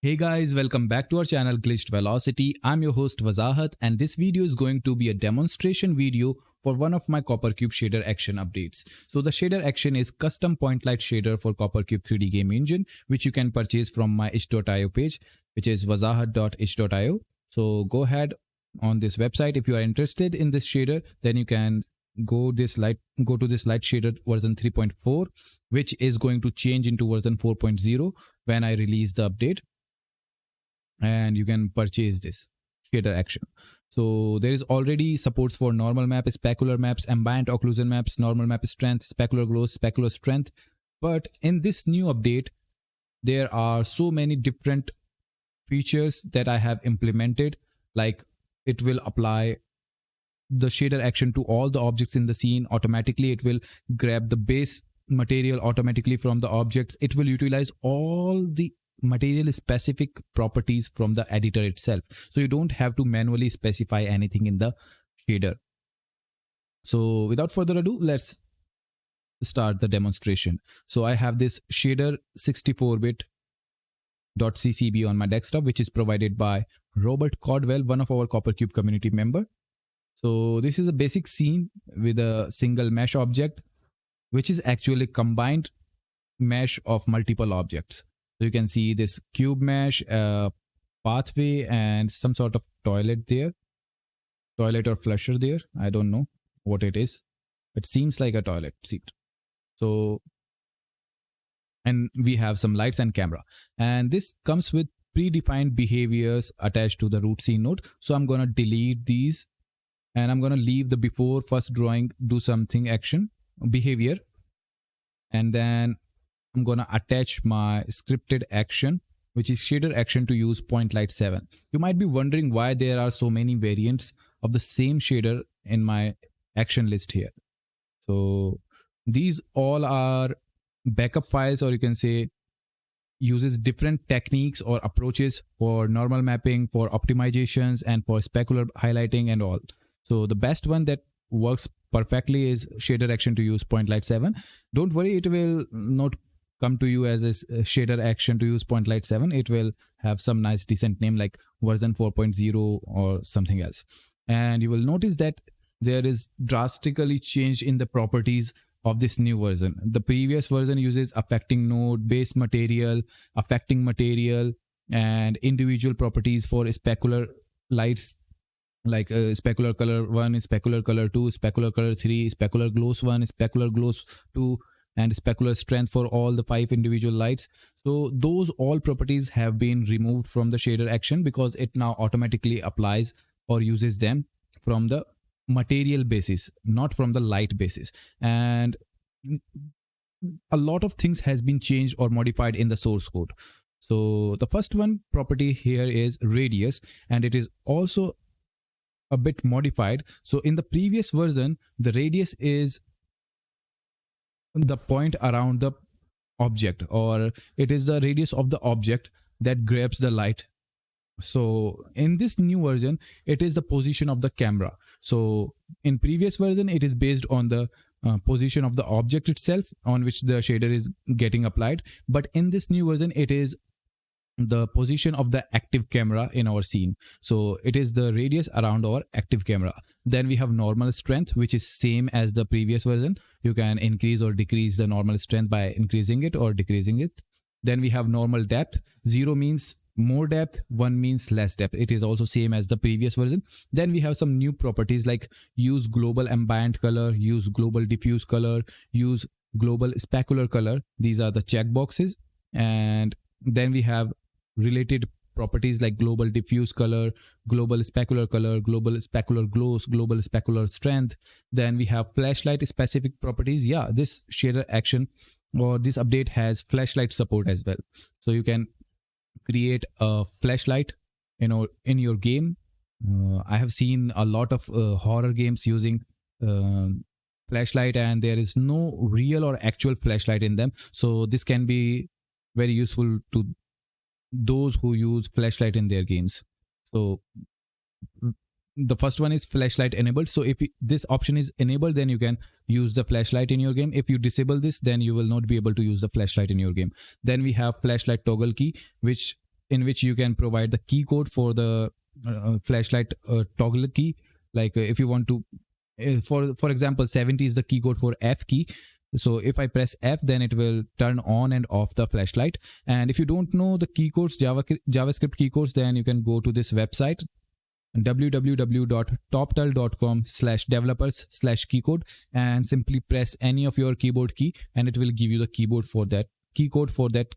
Hey guys, welcome back to our channel Glitched Velocity. I'm your host Wazahat, and this video is going to be a demonstration video for one of my CopperCube shader action updates. So the shader action is custom point light shader for CopperCube 3D game engine, which you can purchase from my 𝙎𝙪𝙙𝙘𝙚 page, which is wazahat.𝙎𝙪𝙙𝙘𝙚. So go ahead on this website. If you are interested in this shader, then you can go to this light shader version 3.4, which is going to change into version 4.0 when I release the update. And you can purchase this shader action. So there is already supports for normal map, specular maps, ambient occlusion maps, normal map strength, specular glow, specular strength. But in this new update, there are so many different features that I have implemented. Like it will apply the shader action to all the objects in the scene automatically. It will grab the base material automatically from the objects. It will utilize all the material specific properties from the editor itself, so you don't have to manually specify anything in the shader. So without further ado, let's start the demonstration. So I have this shader 64bit.ccb on my desktop, which is provided by Robert Caldwell, one of our CopperCube community member. So this is a basic scene with a single mesh object, which is actually combined mesh of multiple objects. So you can see this cube mesh, pathway, and some sort of toilet there. Toilet or flusher there. I don't know what it is. It seems like a toilet seat. So, and we have some lights and camera. And this comes with predefined behaviors attached to the root scene node. So I'm going to delete these and I'm going to leave the before first drawing do something action behavior. And then I'm going to attach my scripted action, which is shader action to use point light 7. You might be wondering why there are so many variants of the same shader in my action list here. So these all are backup files, or you can say uses different techniques or approaches for normal mapping, for optimizations, and for specular highlighting and all. So the best one that works perfectly is shader action to use point light 7. Don't worry, it will not come to you as a shader action to use point light 7. It will have some nice decent name like version 4.0 or something else. And you will notice that there is drastically change in the properties of this new version. The previous version uses affecting node, base material, affecting material, and individual properties for specular lights, like specular color 1, specular color 2, specular color 3, specular glows 1, specular glows 2, and specular strength for all the 5 individual lights. So those all properties have been removed from the shader action because it now automatically applies or uses them from the material basis, not from the light basis. And a lot of things has been changed or modified in the source code. So the first one property here is radius, and it is also a bit modified. So in the previous version, the radius is the point around the object, or it is the radius of the object that grabs the light. So in this new version, it is the position of the camera. So in previous version, it is based on the position of the object itself on which the shader is getting applied. But in this new version, it is the position of the active camera in our scene. So it is the radius around our active camera. Then we have normal strength, which is same as the previous version. You can increase or decrease the normal strength by increasing it or decreasing it. Then we have normal depth. 0 means more depth, 1 means less depth. It is also same as the previous version. Then we have some new properties like use global ambient color, use global diffuse color, use global specular color. These are the checkboxes. And then we have related properties like global diffuse color, global specular color, global specular glows, global specular strength. Then we have flashlight specific properties. Yeah, this shader action or this update has flashlight support as well. So you can create a flashlight, in your game. I have seen a lot of horror games using flashlight, and there is no real or actual flashlight in them. So this can be very useful to those who use flashlight in their games. So the first one is flashlight enabled. So if this option is enabled, then you can use the flashlight in your game. If you disable this, then you will not be able to use the flashlight in your game. Then we have flashlight toggle key, which in which you can provide the key code for the flashlight toggle key. Like if you want to, for example, 70 is the key code for F key. So if I press F, then it will turn on and off the flashlight. And if you don't know the key codes, JavaScript key codes, then you can go to this website, www.toptal.com/developers/keycode, and simply press any of your keyboard key, and it will give you the keyboard for that key code for that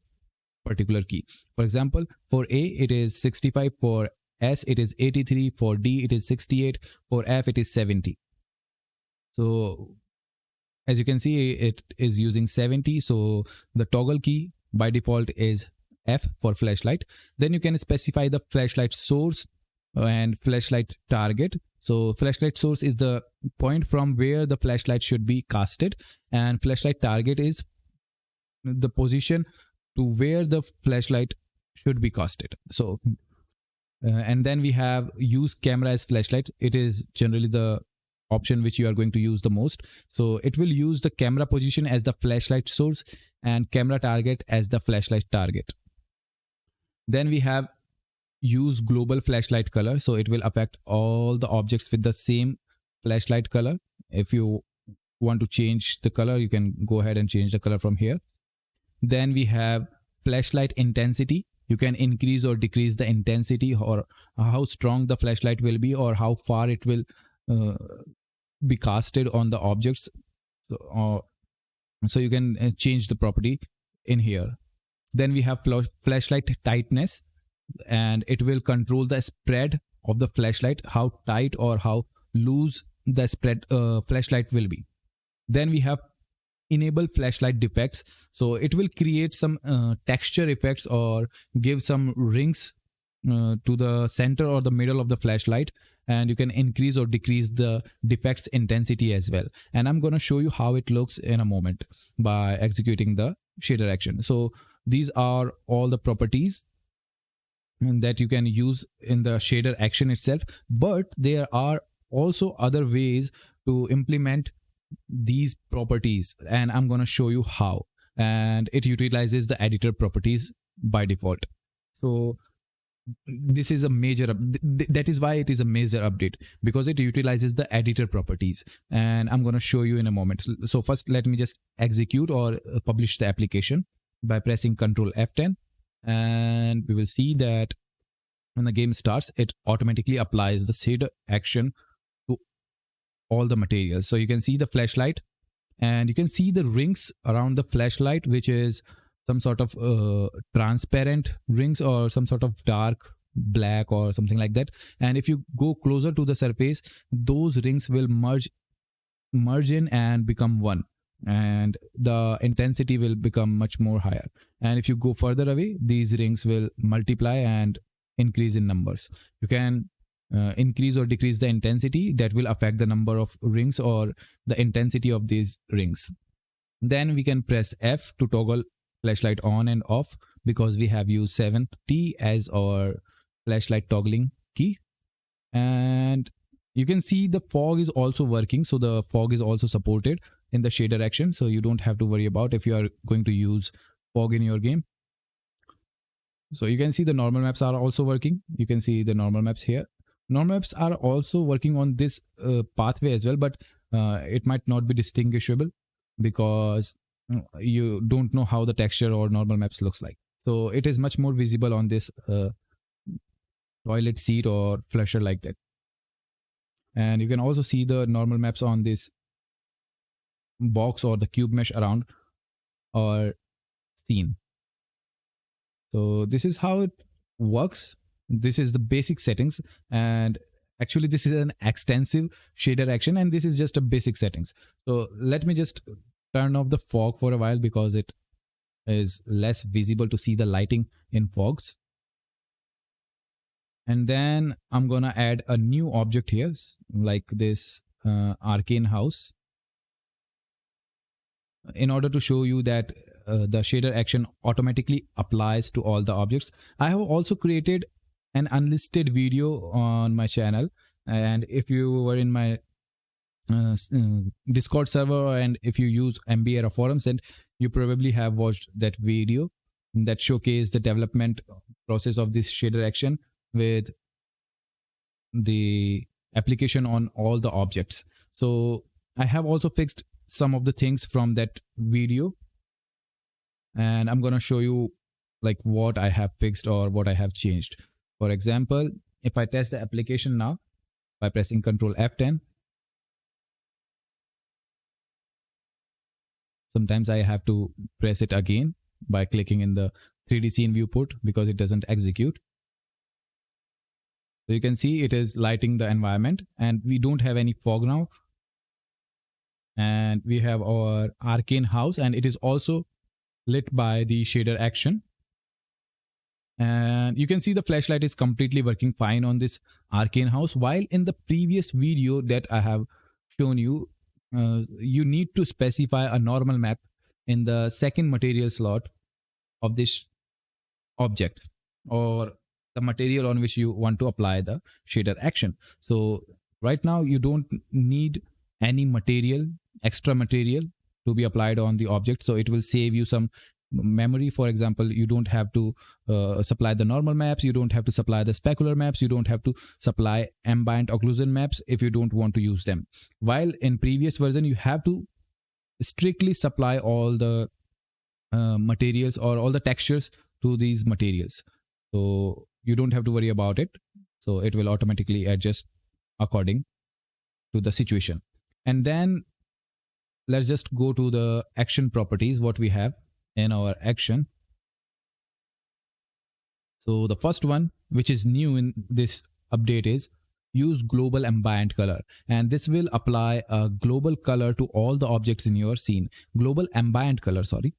particular key. For example, for A it is 65, for S it is 83, for D it is 68, for F it is 70. So as you can see, it is using 70. So the toggle key by default is F for flashlight. Then you can specify the flashlight source and flashlight target. So flashlight source is the point from where the flashlight should be casted, and flashlight target is the position to where the flashlight should be casted. So and then we have use camera as flashlight. It is generally the option which you are going to use the most. So it will use the camera position as the flashlight source and camera target as the flashlight target. Then we have use global flashlight color. So it will affect all the objects with the same flashlight color. If you want to change the color, you can go ahead and change the color from here. Then we have flashlight intensity. You can increase or decrease the intensity, or how strong the flashlight will be, or how far it will be casted on the objects. So you can change the property in here. Then we have flashlight tightness, and it will control the spread of the flashlight, how tight or how loose the spread flashlight will be. Then we have enable flashlight defects. So it will create some texture effects or give some rings to the center or the middle of the flashlight, and you can increase or decrease the defects intensity as well. And I'm going to show you how it looks in a moment by executing the shader action. So these are all the properties that you can use in the shader action itself, but there are also other ways to implement these properties, and I'm going to show you how. And it utilizes the editor properties by default. So this is a major that is why it is a major update, because it utilizes the editor properties, and I'm going to show you in a moment. So first let me just execute or publish the application by pressing Ctrl F10, and we will see that when the game starts, it automatically applies the shader action to all the materials. So you can see the flashlight, and you can see the rings around the flashlight, which is some sort of transparent rings or some sort of dark black or something like that. And if you go closer to the surface, those rings will merge in and become one, and the intensity will become much more higher. And if you go further away, these rings will multiply and increase in numbers. You can increase or decrease the intensity that will affect the number of rings or the intensity of these rings. Then we can press F to toggle flashlight on and off, because we have used 70 as our flashlight toggling key. And you can see the fog is also working. So the fog is also supported in the shader action. So you don't have to worry about if you are going to use fog in your game. So you can see the normal maps are also working. You can see the normal maps here. Normal maps are also working on this pathway as well, but it might not be distinguishable because you don't know how the texture or normal maps looks like. So it is much more visible on this toilet seat or flusher like that. And you can also see the normal maps on this box or the cube mesh around our scene. So this is how it works. This is the basic settings, and actually this is an extensive shader action, and this is just a basic settings. So let me just turn off the fog for a while because it is less visible to see the lighting in fogs. And then I'm gonna add a new object here, like this arcane house, in order to show you that the shader action automatically applies to all the objects. I have also created an unlisted video on my channel, and if you were in my Discord server and if you use MBA or forums, then you probably have watched that video. that showcase the development process of this shader action with the application on all the objects. So I have also fixed some of the things from that video, and I'm going to show you like what I have fixed or what I have changed. For example, if I test the application now by pressing Ctrl F10, sometimes I have to press it again by clicking in the 3D scene viewport because it doesn't execute. So you can see it is lighting the environment, and we don't have any fog now. And we have our arcane house, and it is also lit by the shader action. And you can see the flashlight is completely working fine on this arcane house, while in the previous video that I have shown you, you need to specify a normal map in the second material slot of this object or the material on which you want to apply the shader action. So right now you don't need any extra material to be applied on the object, so it will save you some memory. For example, you don't have to supply the normal maps, you don't have to supply the specular maps, you don't have to supply ambient occlusion maps if you don't want to use them. While in previous version you have to strictly supply all the materials or all the textures to these materials, so you don't have to worry about it. So it will automatically adjust according to the situation. And then let's just go to the action properties, what we have in our action. So the first one, which is new in this update, is use global ambient color, and this will apply a global color to all the objects in your scene. Global ambient color, sorry.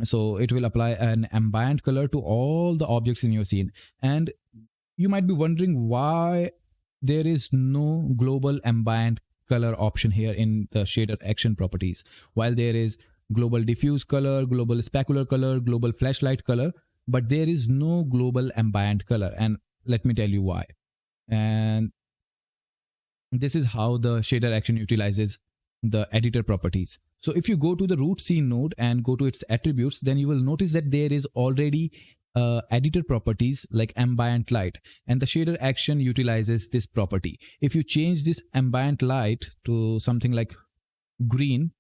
So it will apply an ambient color to all the objects in your scene. And you might be wondering why there is no global ambient color option here in the shader action properties, while there is global diffuse color, global specular color, global flashlight color, but there is no global ambient color. And let me tell you why. And this is how the shader action utilizes the editor properties. So if you go to the root scene node and go to its attributes, then you will notice that there is already editor properties like ambient light, and the shader action utilizes this property. If you change this ambient light to something like green,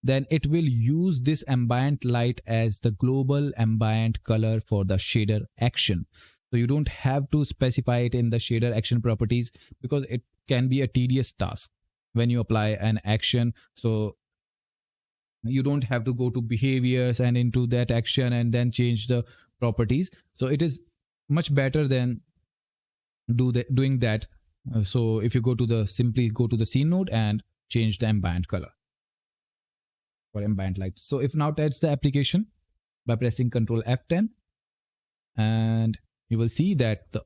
then it will use this ambient light as the global ambient color for the shader action. So you don't have to specify it in the shader action properties because it can be a tedious task when you apply an action. So you don't have to go to behaviors and into that action and then change the properties. So it is much better than doing that. So if you simply go to the scene node and change the ambient color or ambient light. So if now test the application by pressing Ctrl F10, and you will see that the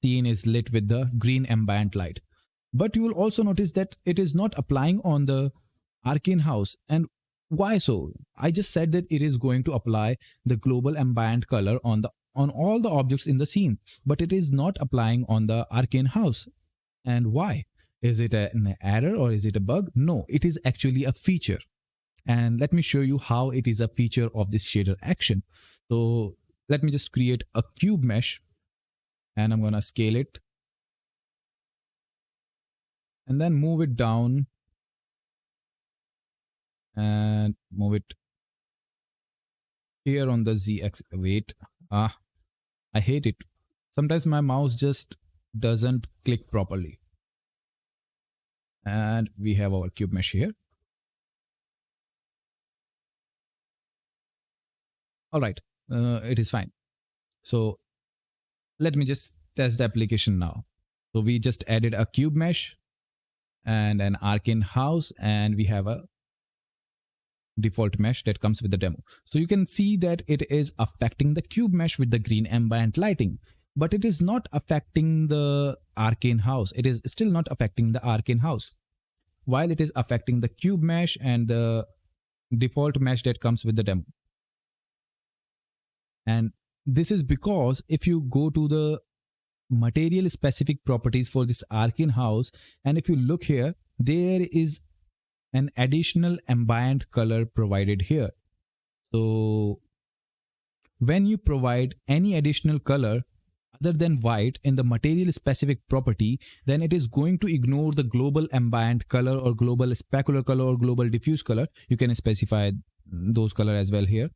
scene is lit with the green ambient light. But you will also notice that it is not applying on the arcane house. And why so? I just said that it is going to apply the global ambient color on all the objects in the scene, but it is not applying on the arcane house. And why? Is it an error or is it a bug? No, it is actually a feature. And let me show you how it is a feature of this shader action. So let me just create a cube mesh, and I'm going to scale it and then move it down and move it here on the Z axis. Wait, I hate it. Sometimes my mouse just doesn't click properly. And we have our cube mesh here. All right, it is fine. So let me just test the application now. So we just added a cube mesh and an arcane house, and we have a default mesh that comes with the demo. So you can see that it is affecting the cube mesh with the green ambient lighting, but it is not affecting the arcane house. It is still not affecting the arcane house, while it is affecting the cube mesh and the default mesh that comes with the demo. And this is because if you go to the material specific properties for this arcane house, and if you look here, there is an additional ambient color provided here. So when you provide any additional color other than white in the material specific property, then it is going to ignore the global ambient color or global specular color or global diffuse color. You can specify those color as well here.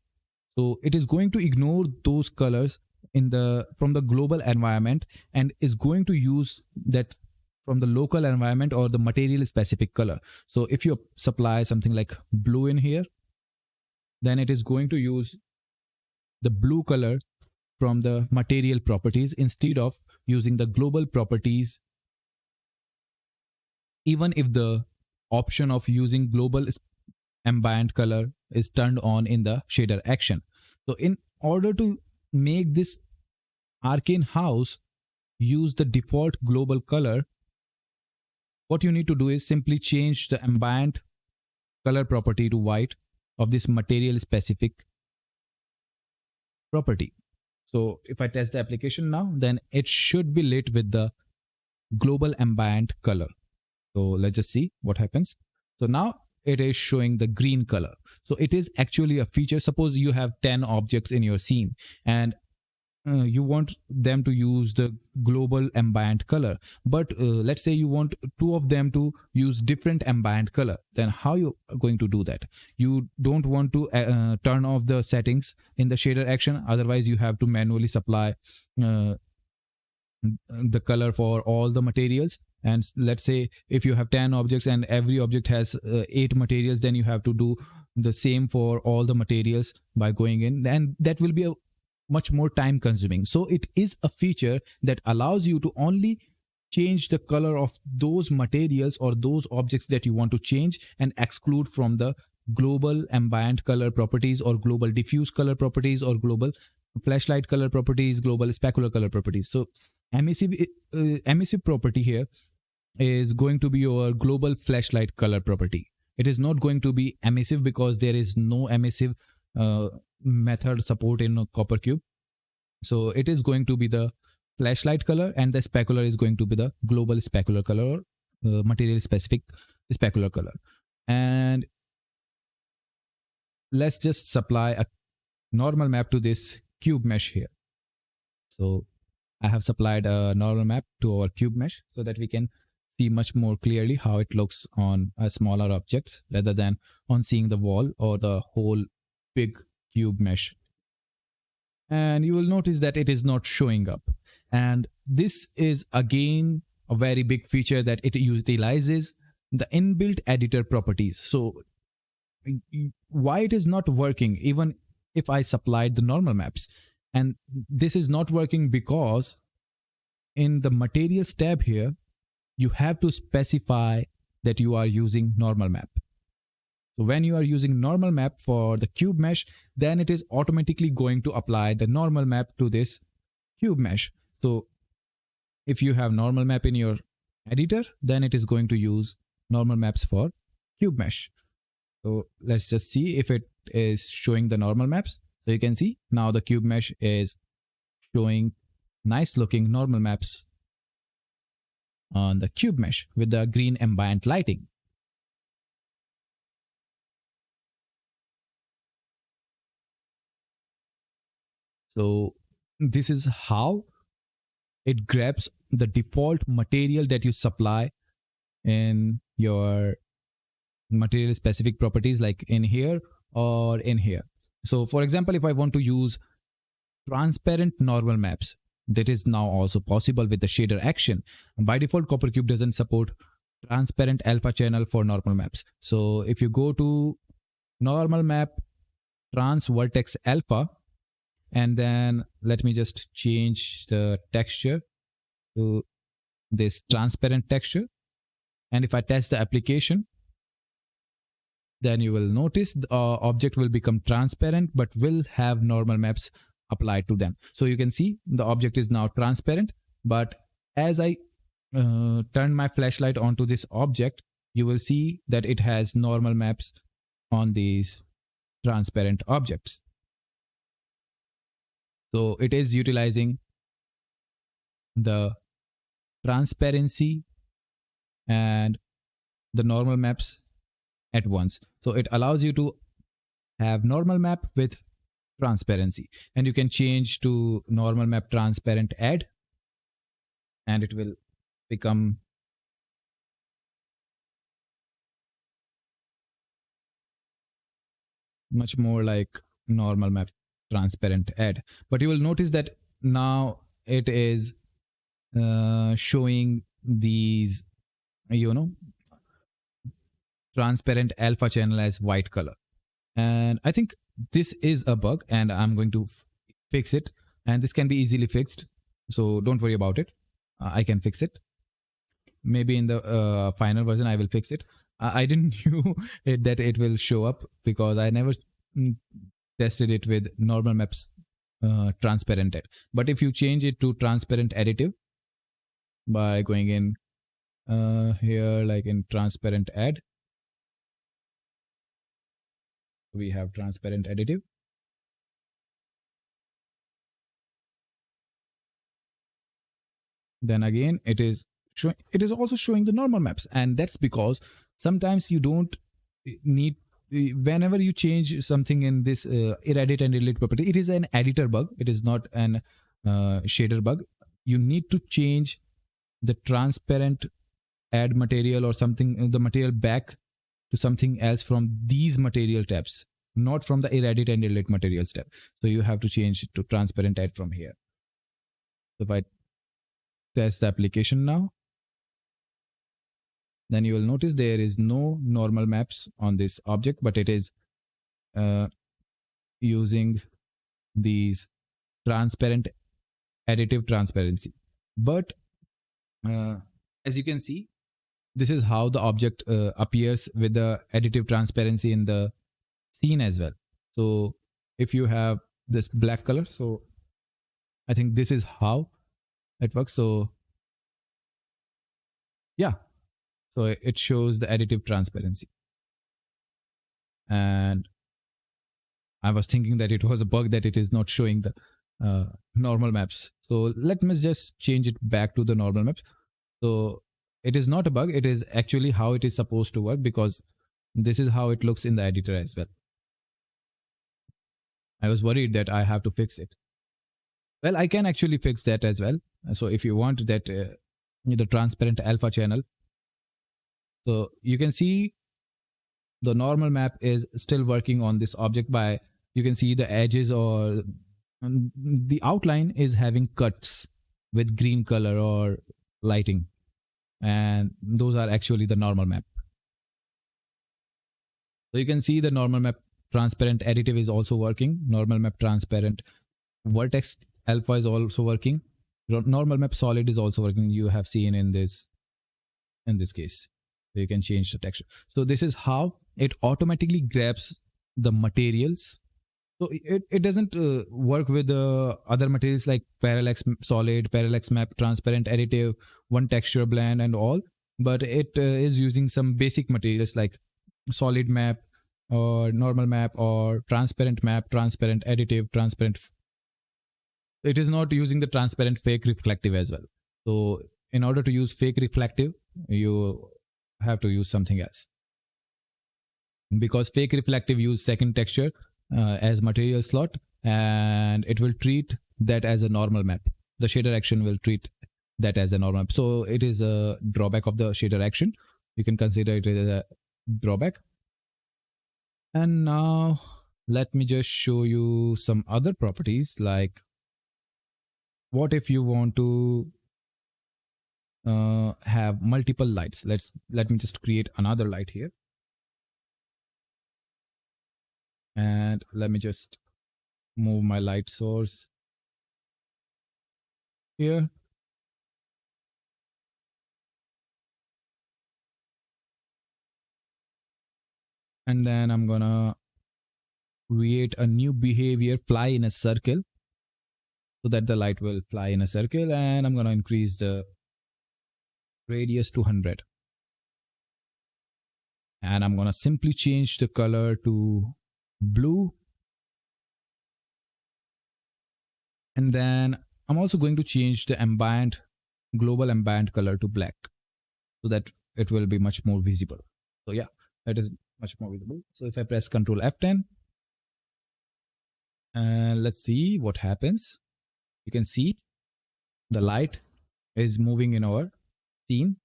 So it is going to ignore those colors from the global environment and is going to use that from the local environment or the material specific color. So if you supply something like blue in here, then it is going to use the blue color from the material properties instead of using the global properties, even if the option of using global ambient color is turned on in the shader action. So in order to make this arcane house use the default global color, what you need to do is simply change the ambient color property to white of this material specific property. So if I test the application now, then it should be lit with the global ambient color. So let's just see what happens. So now it is showing the green color. So it is actually a feature. Suppose you have 10 objects in your scene and you want them to use the global ambient color, but let's say you want 2 of them to use different ambient color. Then how you are going to do that? You don't want to turn off the settings in the shader action, otherwise you have to manually supply the color for all the materials. And let's say if you have 10 objects and every object has 8 materials, then you have to do the same for all the materials by going in, and that will be a much more time consuming. So it is a feature that allows you to only change the color of those materials or those objects that you want to change and exclude from the global ambient color properties or global diffuse color properties or global flashlight color properties, global specular color properties. So emissive property here is going to be your global flashlight color property. It is not going to be emissive because there is no emissive method support in CopperCube. So it is going to be the flashlight color, and the specular is going to be the global specular color or material specific specular color. And let's just supply a normal map to this cube mesh here. So I have supplied a normal map to our cube mesh so that we can see much more clearly how it looks on a smaller objects rather than on seeing the wall or the whole big cube mesh. And you will notice that it is not showing up. And this is again a very big feature that it utilizes the inbuilt editor properties. So why it is not working even if I supplied the normal maps? And this is not working because in the materials tab here, you have to specify that you are using normal map. So when you are using normal map for the cube mesh, then it is automatically going to apply the normal map to this cube mesh. So if you have normal map in your editor, then it is going to use normal maps for cube mesh. So let's just see if it is showing the normal maps. So you can see now the cube mesh is showing nice looking normal maps on the cube mesh with the green ambient lighting. So this is how it grabs the default material that you supply in your material specific properties, like in here or in here. So for example, if I want to use transparent normal maps, that is now also possible with the shader action. By default, CopperCube doesn't support transparent alpha channel for normal maps. So if you go to normal map trans vertex alpha, and then let me just change the texture to this transparent texture. And if I test the application, then you will notice the object will become transparent, but will have normal maps applied to them. So you can see the object is now transparent, but as I turn my flashlight onto this object, you will see that it has normal maps on these transparent objects. So it is utilizing the transparency and the normal maps at once. So it allows you to have normal map with transparency, and you can change to normal map transparent add, and it will become much more like normal map transparent add. But you will notice that now it is showing these, transparent alpha channel as white color. And I think this is a bug, and I'm going to fix it, and this can be easily fixed, so don't worry about it. I can fix it. Maybe in the final version I will fix it. I didn't knew that it will show up because I never tested it with normal maps transparent add. But if you change it to transparent additive by going in here, like in transparent add, we have transparent additive. Then again, it is also showing the normal maps, and that's because sometimes you don't need, whenever you change something in this irradiate and relate property, it is an editor bug, it is not an shader bug. You need to change the transparent add material or something, the material back to something else from these material tabs, not from the irradiate and relate materials tab. So you have to change it to transparent add from here. So if I test the application now, then you will notice there is no normal maps on this object, but it is using these transparent additive transparency. But as you can see, this is how the object appears with the additive transparency in the scene as well. So if you have this black color, so I think this is how it works. So yeah, so it shows the additive transparency. And I was thinking that it was a bug that it is not showing the normal maps. So let me just change it back to the normal maps. So it is not a bug, it is actually how it is supposed to work, because this is how it looks in the editor as well. I was worried that I have to fix it. Well, I can actually fix that as well. So if you want that the transparent alpha channel, so you can see the normal map is still working on this object by, you can see the edges, or the outline is having cuts with green color or lighting, and those are actually the normal map. So you can see the normal map transparent additive is also working. Normal map transparent vertex alpha is also working. Normal map solid is also working. You have seen in this case. So you can change the texture. So this is how it automatically grabs the materials. So it doesn't work with the other materials like parallax solid, parallax map, transparent additive, one texture blend and all, but it is using some basic materials like solid map or normal map or transparent map, transparent additive, transparent. It is not using the transparent fake reflective as well. So in order to use fake reflective, you have to use something else, because fake reflective use second texture as material slot, and it will treat that as a normal map. The shader action will treat that as a normal map. So it is a drawback of the shader action. You can consider it as a drawback. And now let me just show you some other properties, like what if you want to have multiple lights. Let me just create another light here, and let me just move my light source here. And then I'm gonna create a new behavior, fly in a circle, so that the light will fly in a circle, and I'm gonna increase the radius to 100. And I'm gonna simply change the color to blue. And then I'm also going to change the ambient, global ambient color to black, so that it will be much more visible. So yeah, that is much more visible. So if I press Ctrl F10, And let's see what happens. You can see the light is moving in our scene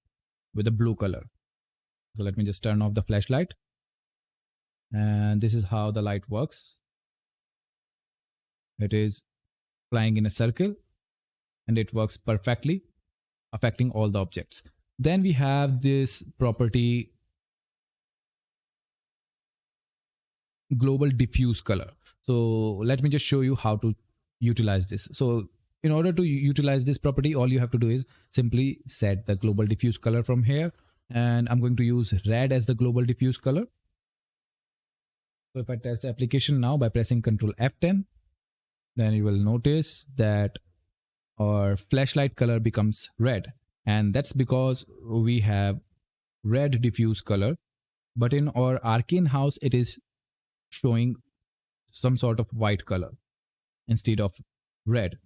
with a blue color. So let me just turn off the flashlight. And this is how the light works. It is flying in a circle and it works perfectly, affecting all the objects. Then we have this property global diffuse color. So let me just show you how to utilize this. So in order to utilize this property, all you have to do is simply set the global diffuse color from here. And I'm going to use red as the global diffuse color. So if I test the application now by pressing Ctrl F10, then you will notice that our flashlight color becomes red. And that's because we have red diffuse color, but in our arcane house, it is showing some sort of white color instead of red.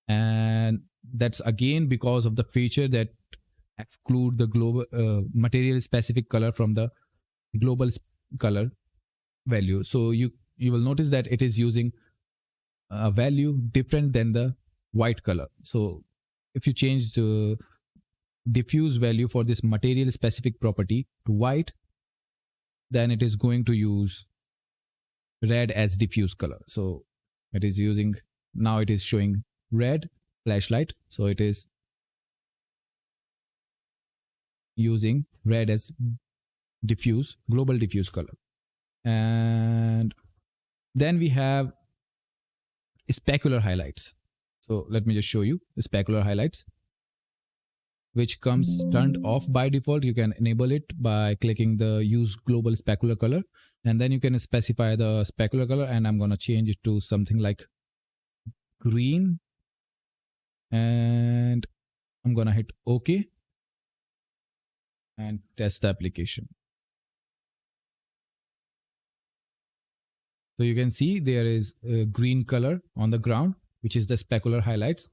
And that's again because of the feature that exclude the global material specific color from the global color value. So you will notice that it is using a value different than the white color. So if you change the diffuse value for this material specific property to white, then it is going to use red as diffuse color. So it is using, now it is showing red flashlight. So it is using red as diffuse, global diffuse color. And then we have specular highlights. So let me just show you the specular highlights, which comes turned off by default. You can enable it by clicking the use global specular color, and then you can specify the specular color, and I'm going to change it to something like green, and I'm going to hit OK and test the application. So you can see there is a green color on the ground, which is the specular highlights.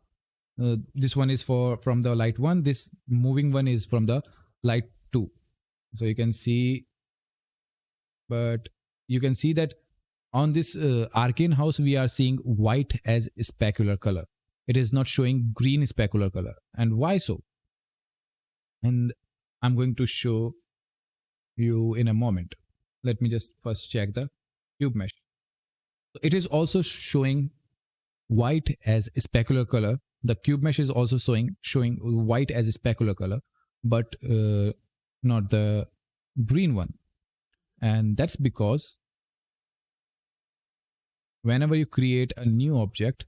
This one is from the light 1. This moving one is from the light 2. So you can see, but you can see that on this arcane house, we are seeing white as specular color. It is not showing green specular color. And why so? And I'm going to show you in a moment. Let me just first check the cube mesh. It is also showing white as specular color. The cube mesh is also showing white as a specular color, but not the green one. And that's because whenever you create a new object,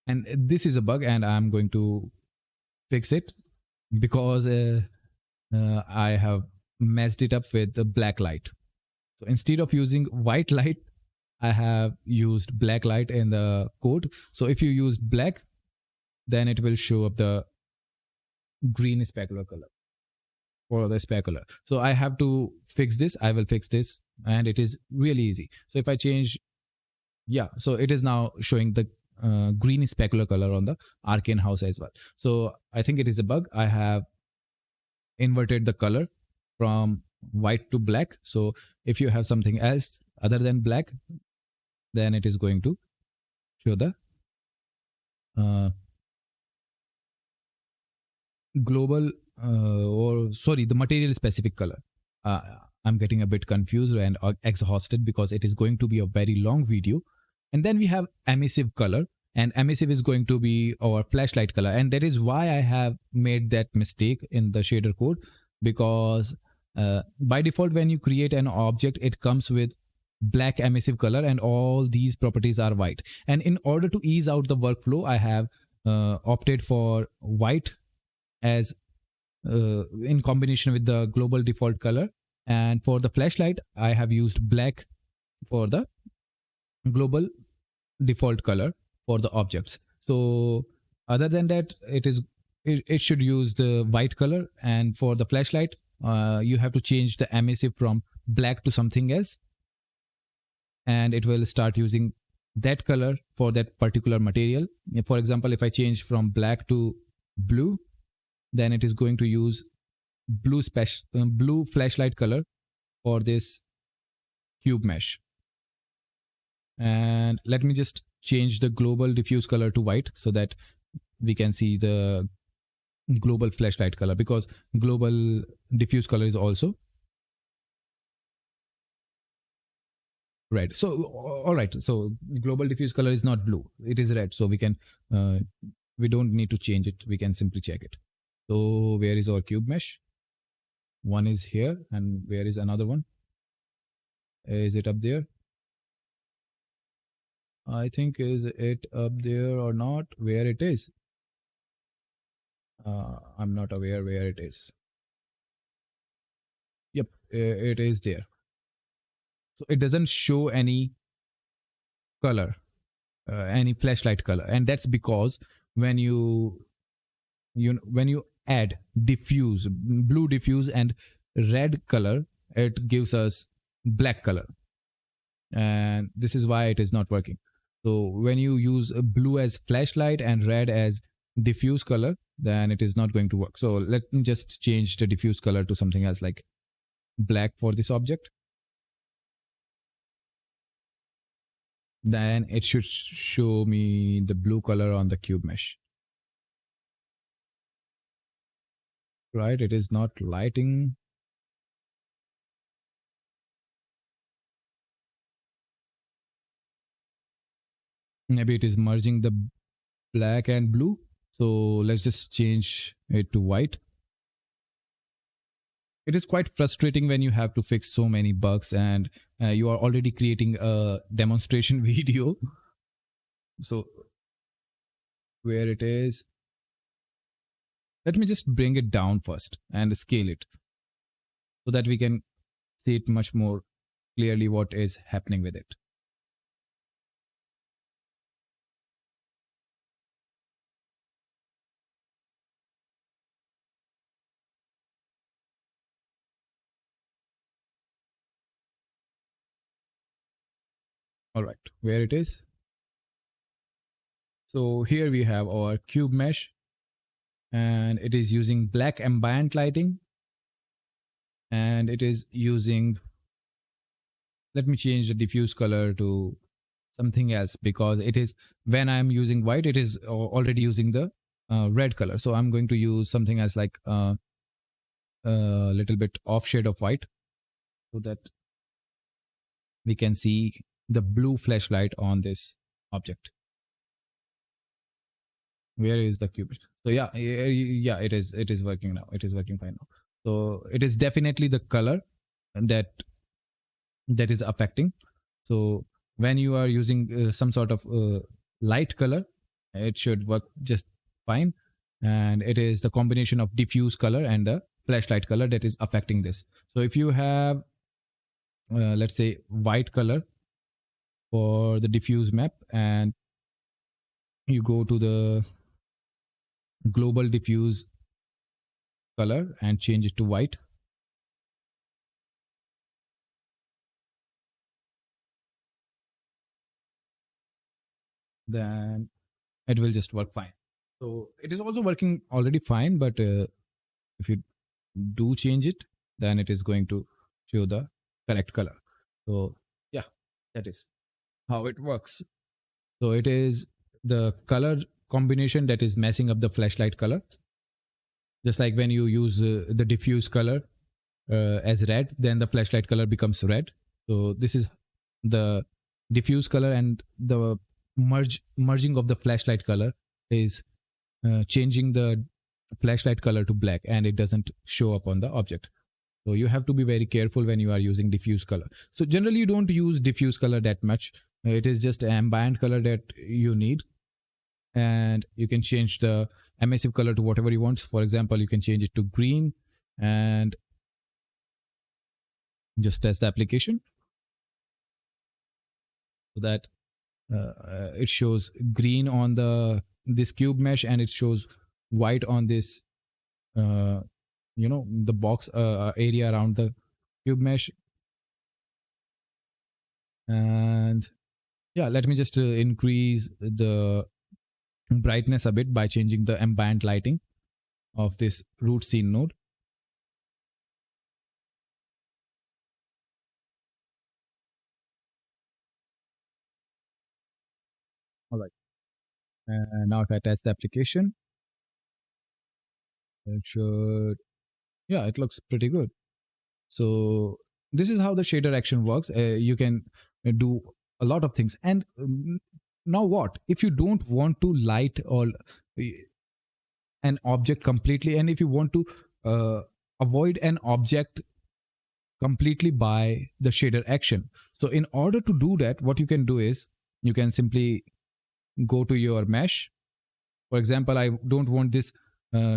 and this is a bug and I'm going to fix it because I have messed it up with the black light. So instead of using white light, I have used black light in the code. So if you use black, then it will show up the green specular color or the specular. So I have to fix this. I will fix this, and it is really easy. So if I change, yeah, so it is now showing the green specular color on the arcane house as well. So I think it is a bug. I have inverted the color from white to black. So if you have something else other than black, then it is going to show the global the material specific color. I'm getting a bit confused and exhausted because it is going to be a very long video. And then we have emissive color, and emissive is going to be our flashlight color. And that is why I have made that mistake in the shader code, because by default, when you create an object, it comes with black emissive color and all these properties are white. And in order to ease out the workflow, I have opted for white as in combination with the global default color. And for the flashlight, I have used black for the global default color for the objects. So other than that, it should use the white color. And for the flashlight, you have to change the emissive from black to something else, and it will start using that color for that particular material. For example, if I change from black to blue, then it is going to use blue flashlight color for this cube mesh. And let me just change the global diffuse color to white so that we can see the global flashlight color, because global diffuse color is also red. So all right, so global diffuse color is not blue, it is red. So we can we don't need to change it, we can simply check it. So where is our cube mesh? One is here, and where is another one? Is it up there? I think, is it up there or not? Where it is? I'm not aware where it is. Yep, it is there. So it doesn't show any color, any flashlight color, and that's because when you add diffuse, blue diffuse and red color, it gives us black color, and this is why it is not working. So when you use blue as flashlight and red as diffuse color, then it is not going to work. So let me just change the diffuse color to something else, like black for this object. Then it should show me the blue color on the cube mesh. Right, it is not lighting. Maybe it is merging the black and blue. So let's just change it to white. It is quite frustrating when you have to fix so many bugs and you are already creating a demonstration video. So where it is, let me just bring it down first and scale it so that we can see it much more clearly what is happening with it. All right, where it is. So here we have our cube mesh, and it is using black ambient lighting, and it is using, let me change the diffuse color to something else, because it is, when I'm using white, it is already using the red color. So I'm going to use something as like a little bit off shade of white so that we can see the blue flashlight on this object. Where is the cube? So yeah, it is working now. It is working fine now. So it is definitely the color that is affecting. So when you are using some sort of light color, it should work just fine. And it is the combination of diffuse color and the flashlight color that is affecting this. So if you have, let's say, white color for the diffuse map, and you go to the global diffuse color and change it to white, then it will just work fine. So it is also working already fine, but if you do change it, then it is going to show the correct color. So yeah, that is how it works. So it is the color combination that is messing up the flashlight color. Just like when you use the diffuse color as red, then the flashlight color becomes red. So this is the diffuse color, and the merging of the flashlight color is changing the flashlight color to black, and it doesn't show up on the object. So you have to be very careful when you are using diffuse color. So generally you don't use diffuse color that much. It is just ambient color that you need, and you can change the emissive color to whatever you want. For example, you can change it to green and just test the application so that it shows green on this cube mesh, and it shows white on this the box area around the cube mesh. And yeah, let me just increase the brightness a bit by changing the ambient lighting of this root scene node. All right. And now if I test the application, it should, yeah, it looks pretty good. So this is how the shader action works. You can do a lot of things. And now what? If you don't want to light or an object completely, and if you want to avoid an object completely by the shader action. So in order to do that, what you can do is you can simply go to your mesh. For example, I don't want this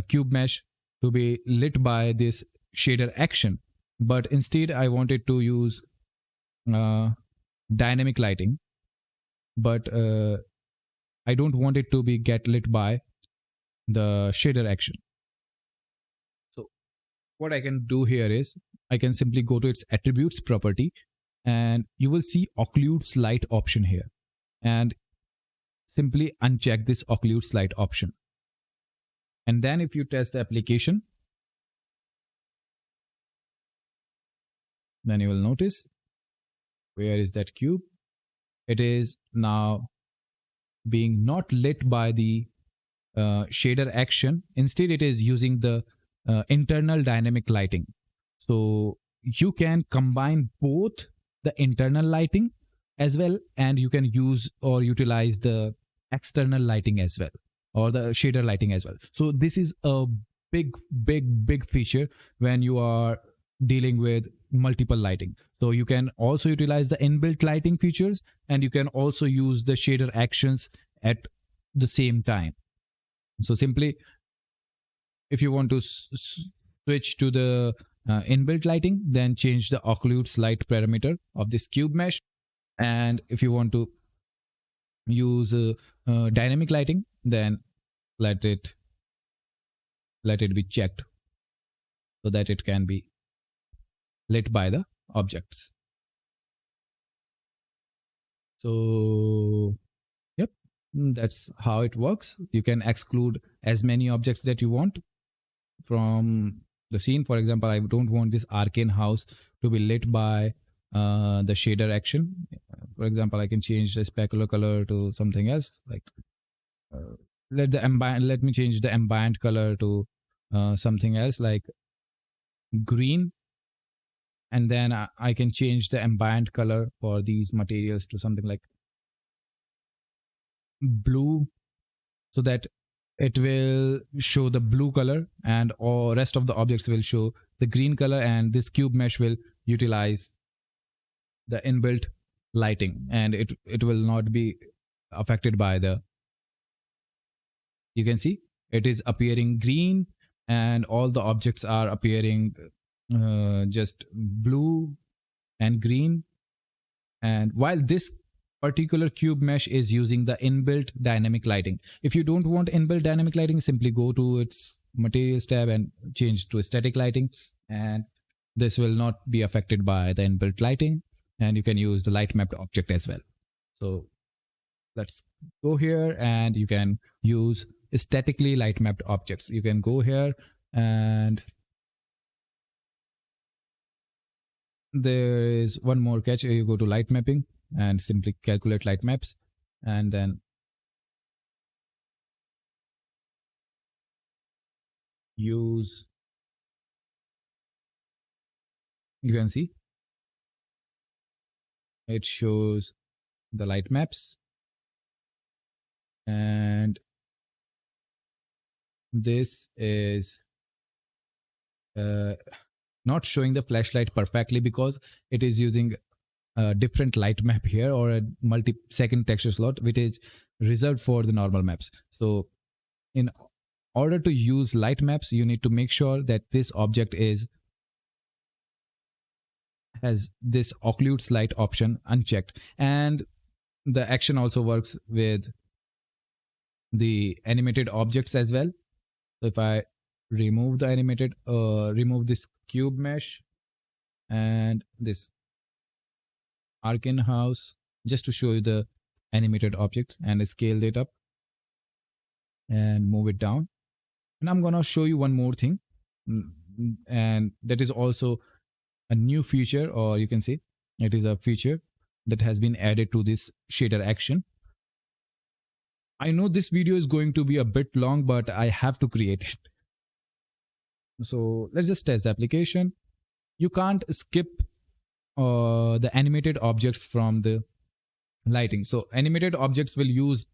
cube mesh to be lit by this shader action, but instead I wanted to use dynamic lighting, but I don't want it to be get lit by the shader action. So what I can do here is I can simply go to its attributes property, and you will see occludes light option here, and simply uncheck this occludes light option. And then if you test the application, then you will notice, where is that cube? It is now being not lit by the shader action. Instead, it is using the internal dynamic lighting. So you can combine both the internal lighting as well, and you can use or utilize the external lighting as well, or the shader lighting as well. So this is a big feature when you are dealing with multiple lighting. So you can also utilize the inbuilt lighting features, and you can also use the shader actions at the same time. So simply, if you want to switch to the inbuilt lighting, then change the occludes light parameter of this cube mesh. And if you want to use dynamic lighting, then let it be checked so that it can be lit by the objects. So yep, that's how it works. You can exclude as many objects that you want from the scene. For example, I don't want this arcane house to be lit by the shader action. For example, I can change the specular color to something else, like let me change the ambient color to something else like green, and then I can change the ambient color for these materials to something like blue, so that it will show the blue color and all rest of the objects will show the green color, and this cube mesh will utilize the inbuilt lighting, and it will not be affected by the, you can see it is appearing green and all the objects are appearing just blue and green. And while this particular cube mesh is using the inbuilt dynamic lighting, if you don't want inbuilt dynamic lighting, simply go to its materials tab and change to static lighting, and this will not be affected by the inbuilt lighting, and you can use the light mapped object as well. So let's go here, and you can use statically light mapped objects. You can go here, and there is one more catch. You go to light mapping and simply calculate light maps, and then use, you can see it shows the light maps, and this is not showing the flashlight perfectly because it is using a different light map here, or a multi-second texture slot, which is reserved for the normal maps. So in order to use light maps, you need to make sure that this object has this occludes light option unchecked, and the action also works with the animated objects as well. So if I remove the animated, remove this cube mesh and this arcane house, just to show you the animated object, and scale it up and move it down. And I'm gonna show you one more thing, and that is also a new feature, or you can say it is a feature that has been added to this shader action. I know this video is going to be a bit long, but I have to create it. So let's just test the application. You can't skip the animated objects from the lighting. So animated objects will use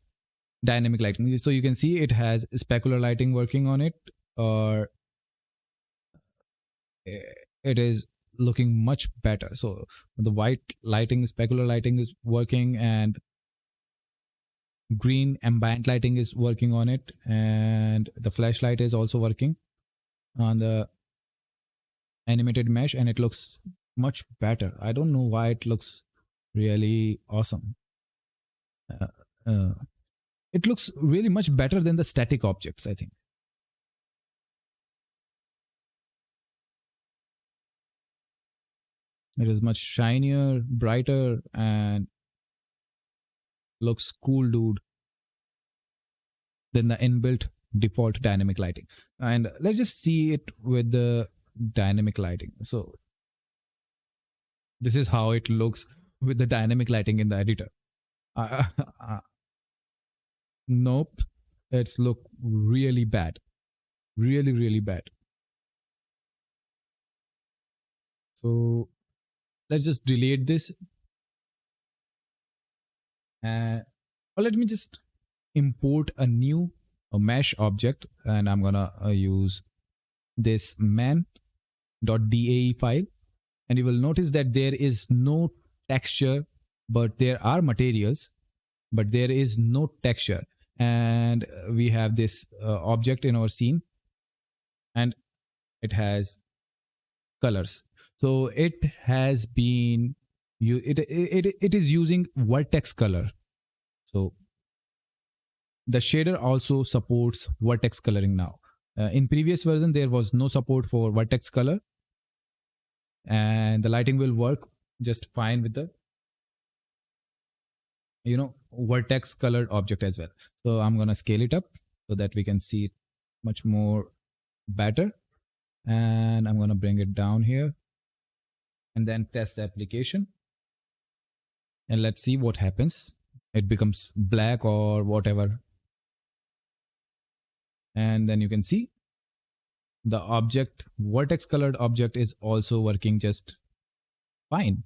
dynamic lighting. So you can see it has specular lighting working on it, or it is looking much better. So the white lighting, specular lighting is working, and green ambient lighting is working on it, and the flashlight is also working on the animated mesh, and it looks much better. I don't know why it looks really awesome. It looks really much better than the static objects, I think. It is much shinier, brighter, and looks cool, dude, than the inbuilt default dynamic lighting. And let's just see it with the dynamic lighting. So this is how it looks with the dynamic lighting in the editor. Nope, it's look really bad, really bad. So let's just delete this, or let me just import a new mesh object, and I'm gonna use this man.dae file, and you will notice that there is no texture, but there are materials, but there is no texture. And we have this object in our scene, and it has colors. So it has been it is using vertex color. So the shader also supports vertex coloring now. In previous version there was no support for vertex color, and the lighting will work just fine with the vertex colored object as well. So I'm gonna scale it up so that we can see it much more better, and I'm gonna bring it down here and then test the application, and let's see what happens. It becomes black or whatever, and then you can see the object, vertex colored object, is also working just fine.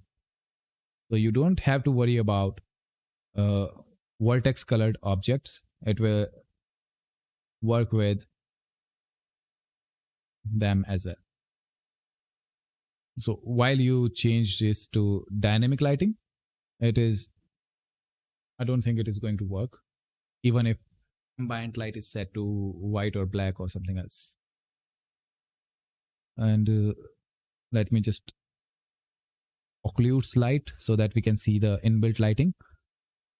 So you don't have to worry about vertex colored objects. It will work with them as well. So while you change this to dynamic lighting, I don't think it is going to work, even if ambient light is set to white or black or something else. And let me just occlude light so that we can see the inbuilt lighting.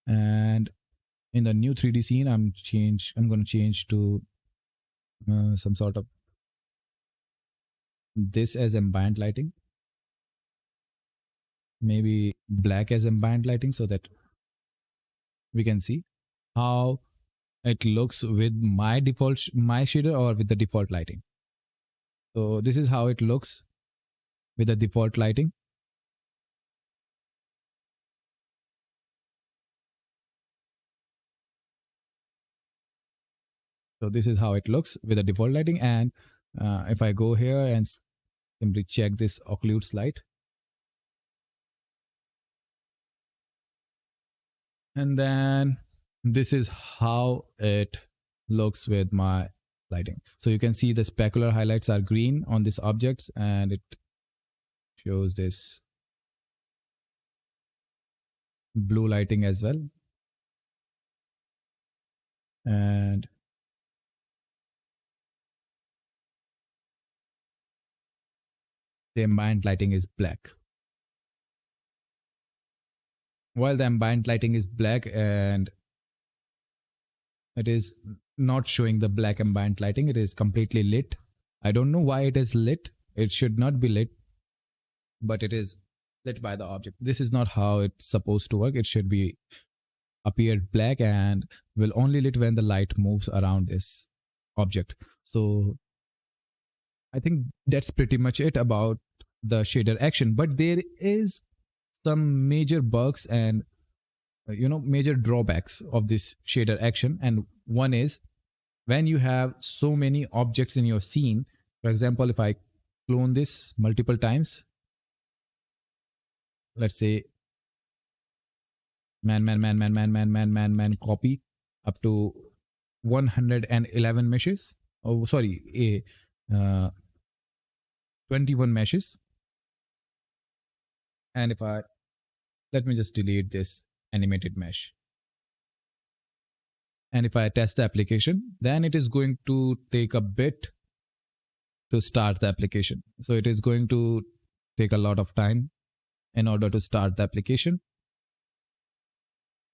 And in the new 3D scene, I'm going to change to some sort of this as ambient lighting, maybe black as ambient lighting, so that we can see how it looks with my shader or with the default lighting. So this is how it looks with the default lighting. So this is how it looks with the default lighting. And if I go here and simply check this occlude light, and then this is how it looks with my lighting. So you can see the specular highlights are green on these objects, and it shows this blue lighting as well. And the ambient lighting is black. While the ambient lighting is black, and it is not showing the black ambient lighting, it is completely lit. I don't know why it is lit. It should not be lit, but it is lit by the object. This is not how it's supposed to work. It should be appeared black and will only lit when the light moves around this object. So I think that's pretty much it about the shader action, but there is some major bugs and major drawbacks of this shader action. And one is when you have so many objects in your scene. For example, if I clone this multiple times, let's say man copy up to 111 meshes. Oh, sorry, 21 meshes. And if let me just delete this animated mesh. And if I test the application, then it is going to take a bit to start the application. So it is going to take a lot of time in order to start the application.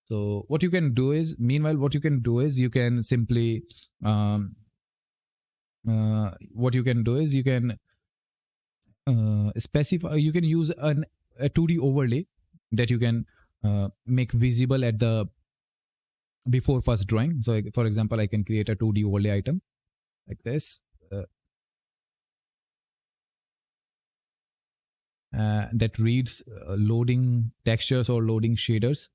So what you can do is, meanwhile, what you can do is you can simply, you can specify, you can use a 2D overlay that you can make visible at the before first drawing. So for example, I can create a 2D overlay item like this. That reads loading textures or loading shaders.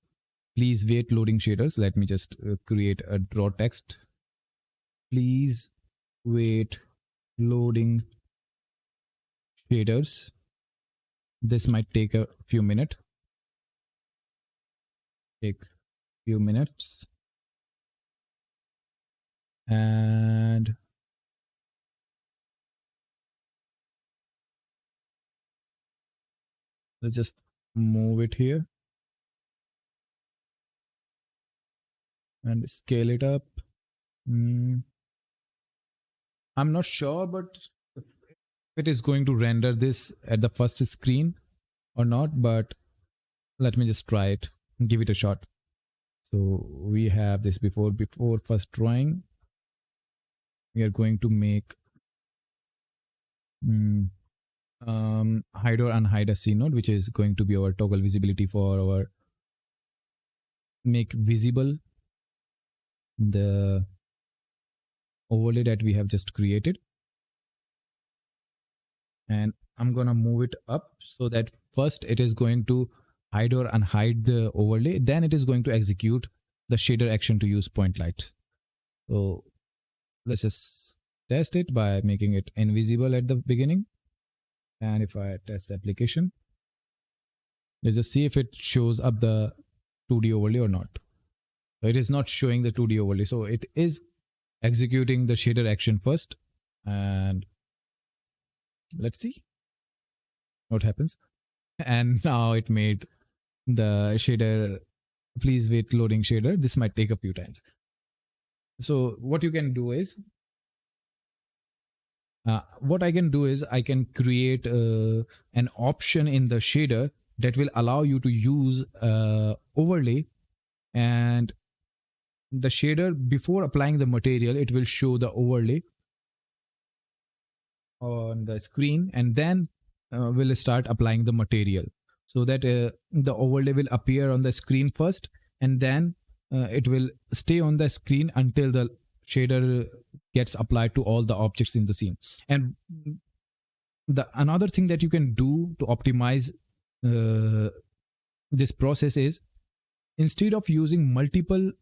Please wait loading shaders. Let me just create a draw text. Please wait loading shaders. This might take a few minutes. And let's just move it here and scale it up. I'm not sure, but if it is going to render this at the first screen or not, but let me just try it and give it a shot. So we have this before first drawing. We are going to make hide or unhide a scene node, which is going to be our toggle visibility for our make visible the overlay that we have just created. And I'm gonna move it up so that first it is going to hide or unhide the overlay, then it is going to execute the shader action to use point light. So let's just test it by making it invisible at the beginning. And if I test the application, let's just see if it shows up the 2D overlay or not. It is not showing the 2D overlay. So it is executing the shader action first. And let's see what happens. And now it made the shader, please wait loading shader. This might take a few times. So what you can do is, what I can do is I can create an option in the shader that will allow you to use overlay, and the shader, before applying the material, it will show the overlay on the screen, and then we'll start applying the material, so that the overlay will appear on the screen first, and then it will stay on the screen until the shader gets applied to all the objects in the scene. And another thing that you can do to optimize this process is, instead of using multiple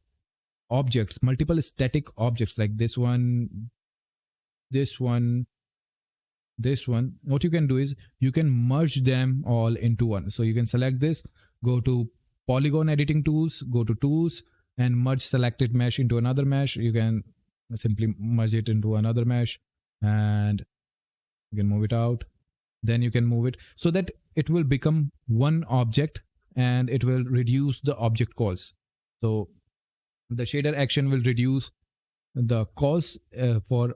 objects, multiple static objects like this one, what you can do is you can merge them all into one. So you can select this, go to polygon editing tools, go to tools, and merge selected mesh into another mesh. You can simply merge it into another mesh, and you can move it out. Then you can move it so that it will become one object, and it will reduce the object calls. So the shader action will reduce the calls for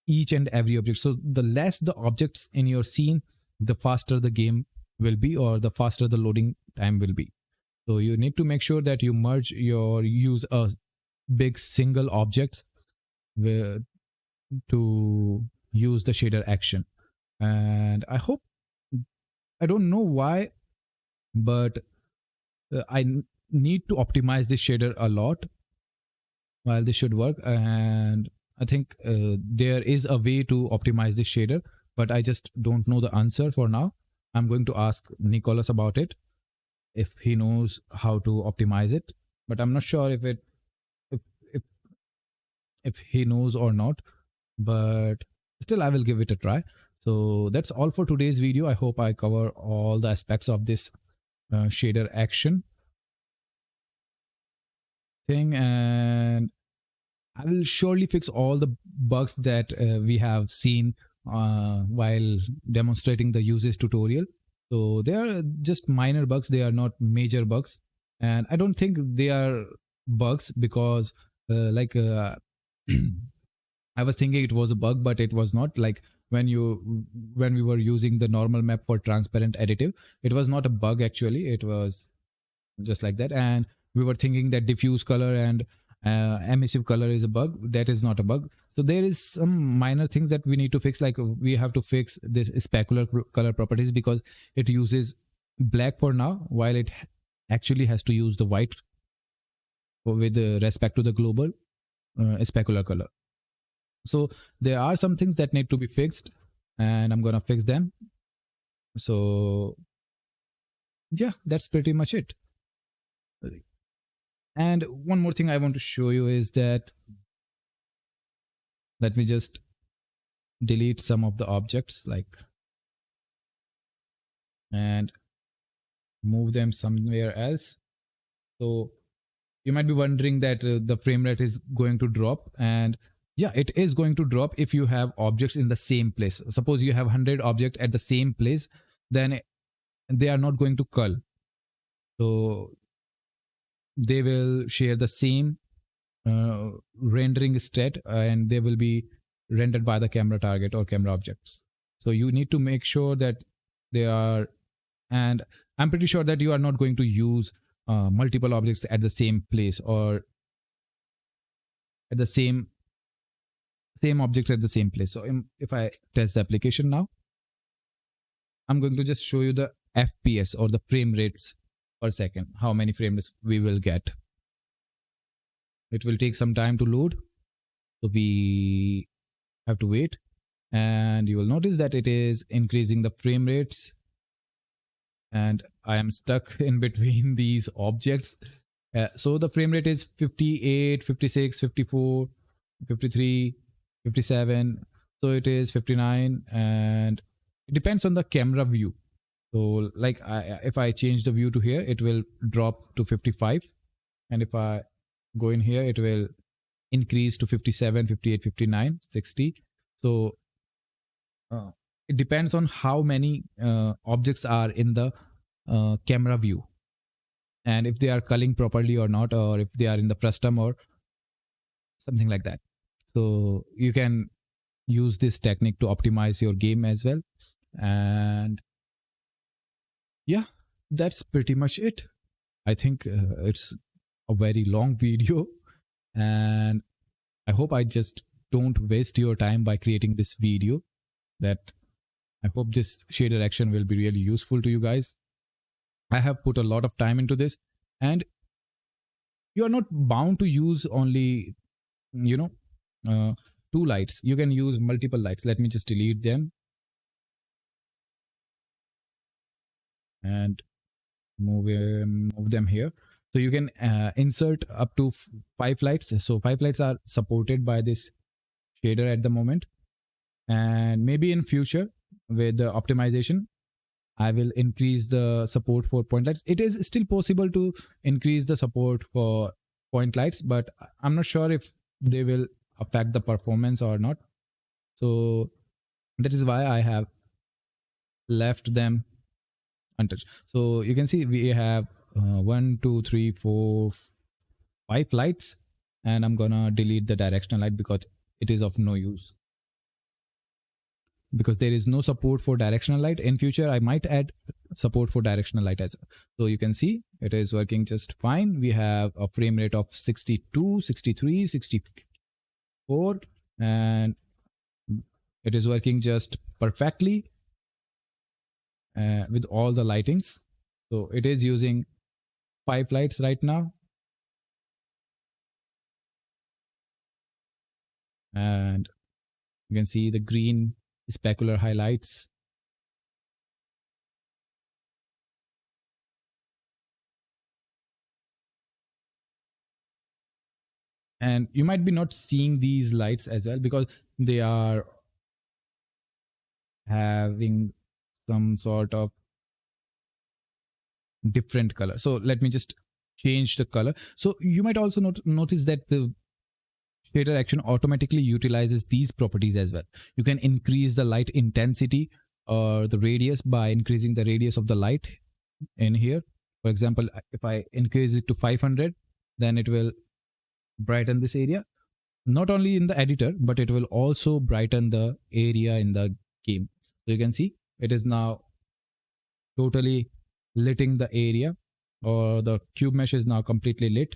each and every object. So the less the objects in your scene, the faster the game will be, or the faster the loading time will be. So you need to make sure that you use a big single objects to use the shader action. And I don't know why, but I need to optimize this shader a lot while this should work. And I think there is a way to optimize this shader, but I just don't know the answer for now. I'm going to ask Nicholas about it. if he knows how to optimize it, but I'm not sure if if, if, if he knows or not, but still I will give it a try. So that's all for today's video. I hope I cover all the aspects of this shader action thing, and I will surely fix all the bugs that we have seen while demonstrating the usage tutorial. So they are just minor bugs, they are not major bugs, and I don't think they are bugs because I was thinking it was a bug, but it was not. Like when we were using the normal map for transparent additive, it was not a bug actually, it was just like that. And we were thinking that diffuse color and emissive color is a bug. That is not a bug. So there is some minor things that we need to fix, like we have to fix this specular color properties because it uses black for now, while it actually has to use the white with respect to the global specular color. So there are some things that need to be fixed, and I'm gonna fix them. So yeah, that's pretty much it. And one more thing I want to show you is that, let me just delete some of the objects and move them somewhere else. So you might be wondering that the frame rate is going to drop, and yeah, it is going to drop if you have objects in the same place. Suppose you have 100 objects at the same place, then they are not going to cull. So they will share the same rendering state, and they will be rendered by the camera target or camera objects. So you need to make sure that they are, and I'm pretty sure that you are not going to use multiple objects at the same place or at the same objects at the same place. So if I test the application now, I'm going to just show you the FPS or the frame rates per second, how many frames we will get. It will take some time to load, so we have to wait, and you will notice that it is increasing the frame rates, and I am stuck in between these objects. So the frame rate is 58, 56, 54, 53, 57. So it is 59, and it depends on the camera view. So like if I change the view to here, it will drop to 55, and if I go in here, it will increase to 57, 58, 59, 60. So it depends on how many objects are in the camera view, and if they are culling properly or not, or if they are in the frustum or something like that. So you can use this technique to optimize your game as well. And yeah, that's pretty much it. I think it's a very long video, and I hope I just don't waste your time by creating this video. That I hope this shader action will be really useful to you guys. I have put a lot of time into this, and you are not bound to use only, two lights. You can use multiple lights. Let me just delete them and move them here. So you can insert up to 5 lights. So 5 lights are supported by this shader at the moment, and maybe in future with the optimization, I will increase the support for point lights. It is still possible to increase the support for point lights, but I'm not sure if they will affect the performance or not. So that is why I have left them untouched. So you can see we have 1, 2, 3, 4, 5 lights, and I'm gonna delete the directional light because it is of no use, because there is no support for directional light. In future I might add support for directional light as well. So you can see it is working just fine. We have a frame rate of 62, 63, 64, and it is working just perfectly with all the lightings. So it is using 5 lights right now, and you can see the green specular highlights. And you might be not seeing these lights as well because they are having some sort of different color. So let me just change the color. So you might also notice that the shader action automatically utilizes these properties as well. You can increase the light intensity or the radius by increasing the radius of the light in here. For example, if I increase it to 500, then it will brighten this area, not only in the editor, but it will also brighten the area in the game. So you can see it is now totally lighting the area, or the cube mesh is now completely lit.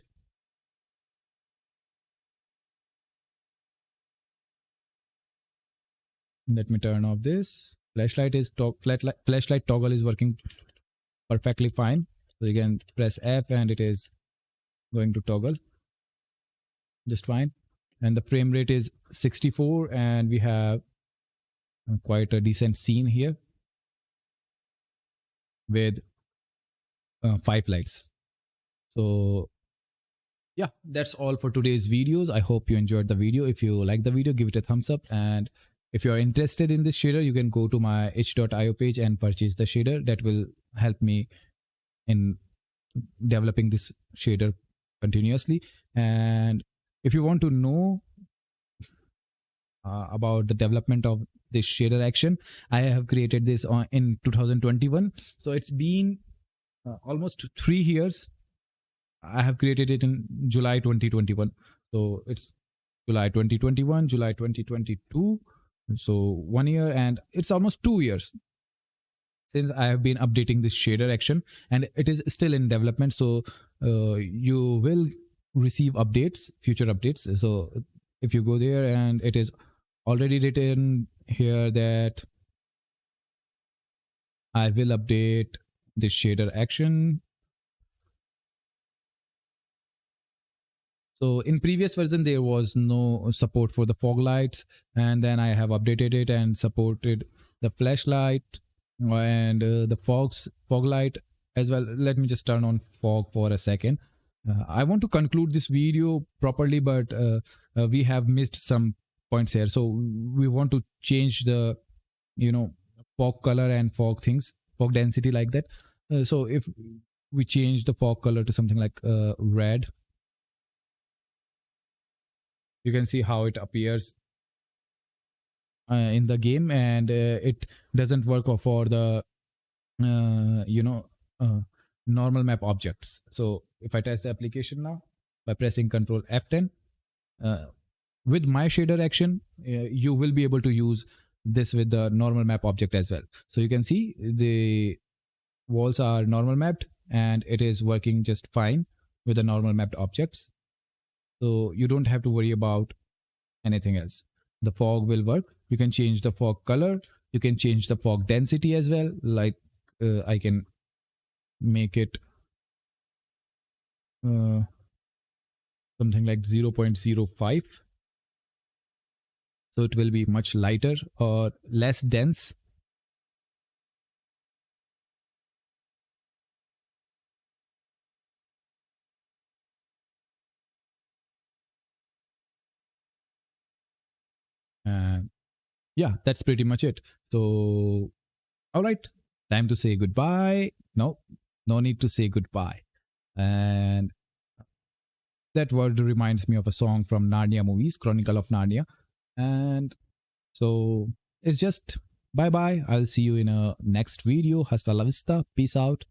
Let me turn off this. Flashlight toggle is working perfectly fine. So you can press F and it is going to toggle just fine. And the frame rate is 64, and we have quite a decent scene here with 5 lights. So yeah, that's all for today's videos. I hope you enjoyed the video. If you like the video, give it a thumbs up, and if you're interested in this shader, you can go to my 𝙎𝙪𝙙𝙾𝙚 page and purchase the shader. That will help me in developing this shader continuously. And if you want to know about the development of this shader action, I have created this in 2021. So it's been almost 3 years. I have created it in July 2021. So it's July 2021, July 2022. So 1 year, and it's almost 2 years since I have been updating this shader action, and it is still in development. So you will receive updates, future updates. So if you go there, and it is already written here that I will update this shader action. So in previous version, there was no support for the fog lights, and then I have updated it and supported the flashlight and the fog light as well. Let me just turn on fog for a second. I want to conclude this video properly, but we have missed some points here. So we want to change the, fog color and fog things, fog density like that. So if we change the fog color to something like red, you can see how it appears in the game, and it doesn't work for the normal map objects. So if I test the application now by pressing Ctrl F10, with my shader action, you will be able to use this with the normal map object as well. So you can see the walls are normal mapped, and it is working just fine with the normal mapped objects. So you don't have to worry about anything else. The fog will work. You can change the fog color. You can change the fog density as well. Like I can make it something like 0.05. So it will be much lighter or less dense. And yeah, that's pretty much it. So, all right, time to say goodbye. No need to say goodbye. And that word reminds me of a song from Narnia movies, Chronicle of Narnia. And so it's just bye-bye. I'll see you in a next video. Hasta la vista. Peace out.